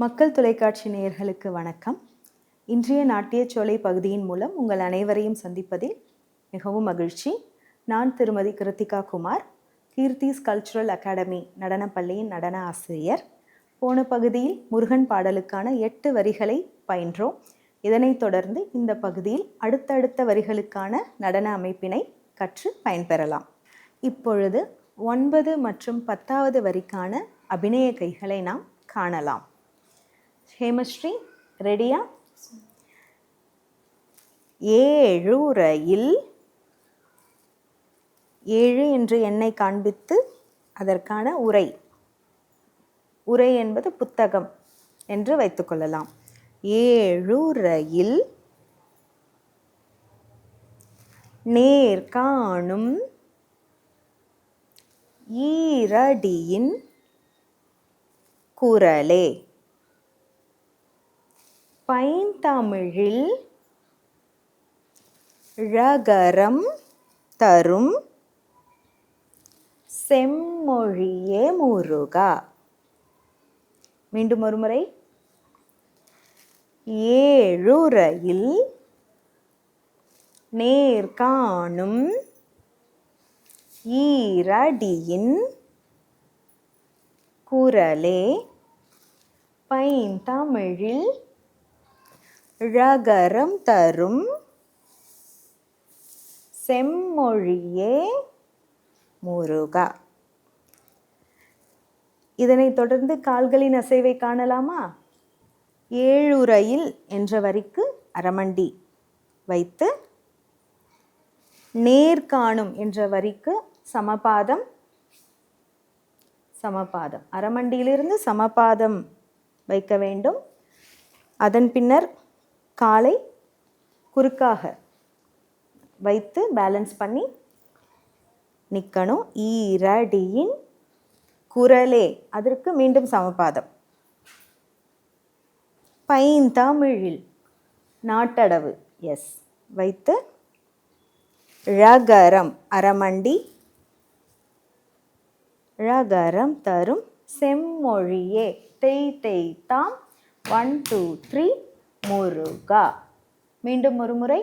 மக்கள் தொலைக்காட்சி நேயர்களுக்கு வணக்கம். இன்றைய நாட்டியச்சோலை பகுதியின் மூலம் உங்கள் அனைவரையும் சந்திப்பதில் மிகவும் மகிழ்ச்சி. நான் திருமதி கிருத்திகா குமார், கீர்த்திஸ் கல்ச்சுரல் அகாடமி நடனப்பள்ளியின் நடன ஆசிரியர். போன பகுதியில் முருகன் பாடலுக்கான 8 வரிகளை பயின்றோம். இதனைத் தொடர்ந்து இந்த பகுதியில் அடுத்தடுத்த வரிகளுக்கான நடன அமைப்பினை கற்று பயன்பெறலாம். இப்பொழுது 9 மற்றும் 10வது வரிக்கான அபிநய கைகளை நாம் காணலாம். ஹேமஸ்ரீ, ரெடியா? ஏழுரையில் 7 என்று எண்ணை காண்பித்து அதற்கான உரை என்பது புத்தகம் என்று வைத்துக்கொள்ளலாம். ஏழுரையில் நேர்காணும் ஈரடியின் குரலே. பைந்தமிழில் ழகரம் தரும் செம்மொழியே முருகா. மீண்டும் ஒரு முறை. ஏழுரையில் நேர்காணும் ஈரடியின் குரலே. பைந்தமிழில் ழகரம் தரும் செம்மொழியே முருகா. இதனைத் தொடர்ந்து கால்களின் அசைவை காணலாமா? ஏழுரையில் என்ற வரிக்கு அரமண்டி வைத்து, நேர்காணும் என்ற வரிக்கு சமபாதம் அரமண்டியிலிருந்து சமபாதம் வைக்க வேண்டும். அதன் பின்னர் காலை குறுக்காக வைத்து பேலன்ஸ் பண்ணி நிற்கணும். ஈரடியின் குரலே, அதற்கு மீண்டும் சமபாதம். பைந்தமிழில் நாட்டடவு வைத்து ழகரம் அரமண்டி, ழகரம் தரும் செம்மொழியே தேய் தாம் 1 2 3 முருகா. மீண்டும் ஒரு முறை.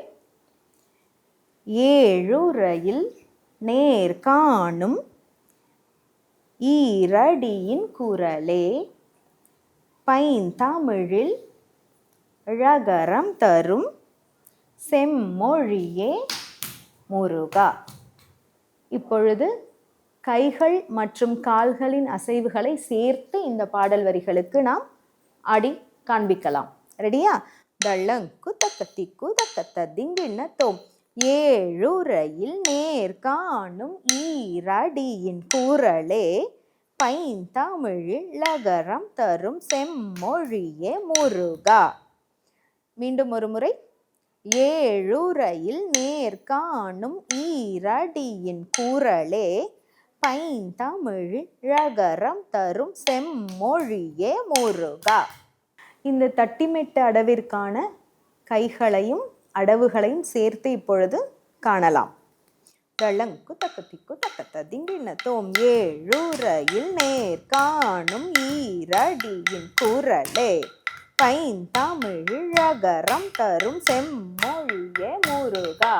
ஏழுரையில் நேர்காணும் ஈரடியின் குரலே. பைந்தமிழில் ழகரம் தரும் செம்மொழியே முருகா. இப்பொழுது கைகள் மற்றும் கால்களின் அசைவுகளை சேர்த்து இந்த பாடல் வரிகளுக்கு நாம் ஆடி காண்பிக்கலாம். ரெடியா? தள்ளங்கு தக்கத்திக்கு தக்கத்த திங்கிண்ண தோம். ஏழுரையில் நேர்காணும் ஈரடியின் குரலே. பைந்தமிழில் ழகரம் தரும் செம்மொழியே முருகா. மீண்டும் ஒரு முறை. ஏழுரையில் நேர்காணும் ஈரடியின் குரலே. பைந்தமிழில் ழகரம் தரும் செம்மொழியே முருகா. இந்த தட்டிமெட்டு அடவிற்கான கைகளையும் அடவுகளையும் சேர்த்து இப்பொழுது காணலாம். தள்ளங்கு தக்கத்திக்கு தக்கத்த திங்கிண்ண தோம். ஏழுரையில் நேர்காணும் ஈரடியின் குரலே. பைந்தமிழில் ழகரம் தரும் செம்மொழியே முருகா.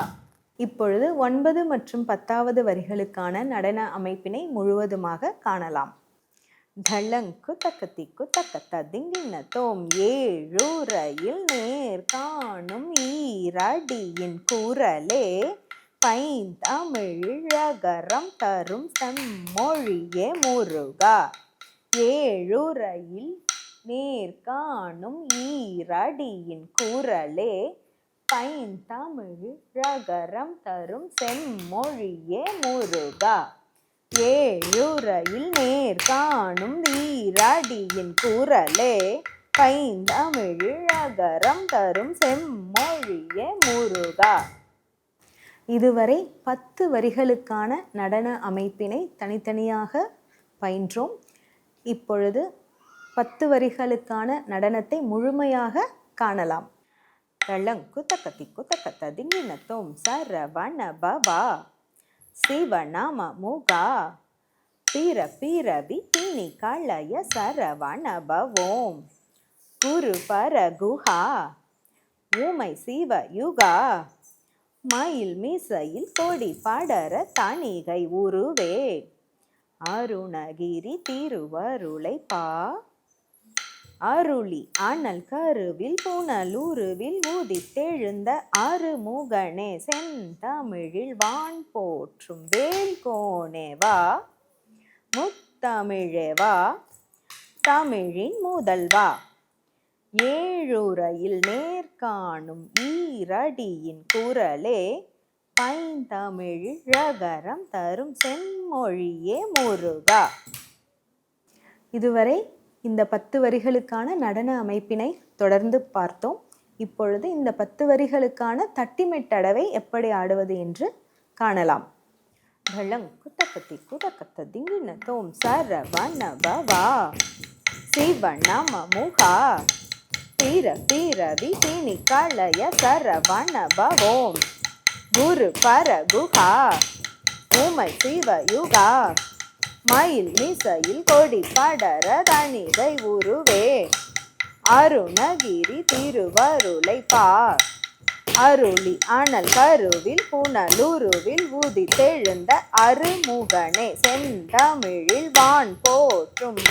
இப்பொழுது 9 மற்றும் 10வது வரிகளுக்கான நடன அமைப்பினை முழுவதுமாக காணலாம். தள்ளங்கு தக்கத்திக்கு தக்கத்த திங்கிண்ண தோம். ஏழுரையில் நேர்காணும் ஈரடியின் குரலே. பைந்தமிழில் ழகரம் தரும் செம்மொழியே முருகா. ஏழுரையில் நேர்காணும் ஈரடியின் குரலே. பைந்தமிழில் ழகரம் தரும் செம்மொழியே முருகா. ஏழுரையில் நேர்காணும் ஈரடியின் குரலே. பைந்தமிழில் ழகரம் தரும் செம்மொழியே முருகா. இதுவரை 10 வரிகளுக்கான நடன அமைப்பினை தனித்தனியாக பயின்றோம். இப்பொழுது 10 வரிகளுக்கான நடனத்தை முழுமையாக காணலாம். தள்ளங்கு தக்கத்திக்கு தக்கத்த திங்கிண்ண தோம். சரவண பவா சிவநாம முகா பிற பிறவி பிணி களைய சரவண பவோம். குரு பர குஹா ஊமை சிவ யுகா மயில் மீசையில் கொடி படர தணிகை உருவே அருணகிரி திருவருளை பா அருளி அனல் கருவில் புனலுருவில் உதித்தெழுந்த அருமுகனே செந்தமிழில் வான் போற்றும் வேல் கோணேவா முத்தமிழேவா தமிழின் முதல்வா ஏழுரையில் நேர்காணும் ஈரடியின் குரலே பைந்தமிழில் ரகரம் தரும் செம்மொழியே முருகா. இதுவரை இந்த 10 வரிகளுக்கான நடன அமைப்பினை தொடர்ந்து பார்த்தோம். இப்பொழுது இந்த 10 வரிகளுக்கான தட்டிமெட்டடவை எப்படி ஆடுவது என்று காணலாம். குத்தக்கத்தி குதக்கத்த திங்கின தோம் சரவண பவா சிவ நம முகா பீர பீர விபினி கலய சரவண பவோம் குரு பர குஹா ஊமை சிவ யுகா மயில் மீசையில் கொடி படர தணிகை உருவே அருணகிரி திருவருளை பா அருளி அனல் கருவில் புனலுருவில் உதித்தெழுந்த அருமுகனே செந்தமிழில் வான் போற்றும்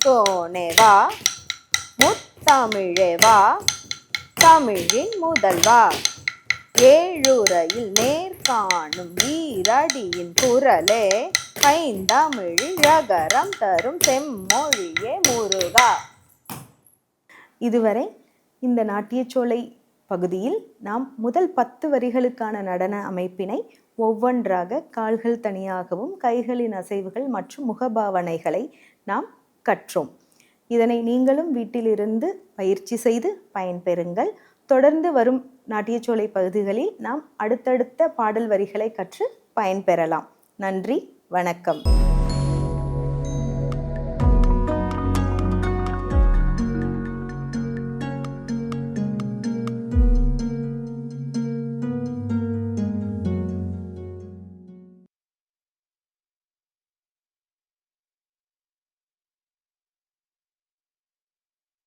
கோணேவா முத்தமிழேவா தமிழின் முதல்வா ஏழுரையில் நேர்காணும் ஈரடியின் குரலே பைந்தமிழில் ரகரம் தரும் செம்மொழியே முருகா. இதுவரை இந்த நாட்டியச்சோலை பகுதியில் நாம் முதல் 10 வரிகளுக்கான நடன அமைப்பினை ஒவ்வொன்றாக கால்கள் தனியாகவும் கைகளின் அசைவுகள் மற்றும் முகபாவனைகளை நாம் கற்றோம். இதனை நீங்களும் வீட்டிலிருந்து பயிற்சி செய்து பயன்பெறுங்கள். தொடர்ந்து வரும் நாட்டியச்சோலை பகுதிகளில் நாம் அடுத்தடுத்த பாடல் வரிகளை கற்று பயன்பெறலாம். நன்றி, வணக்கம்.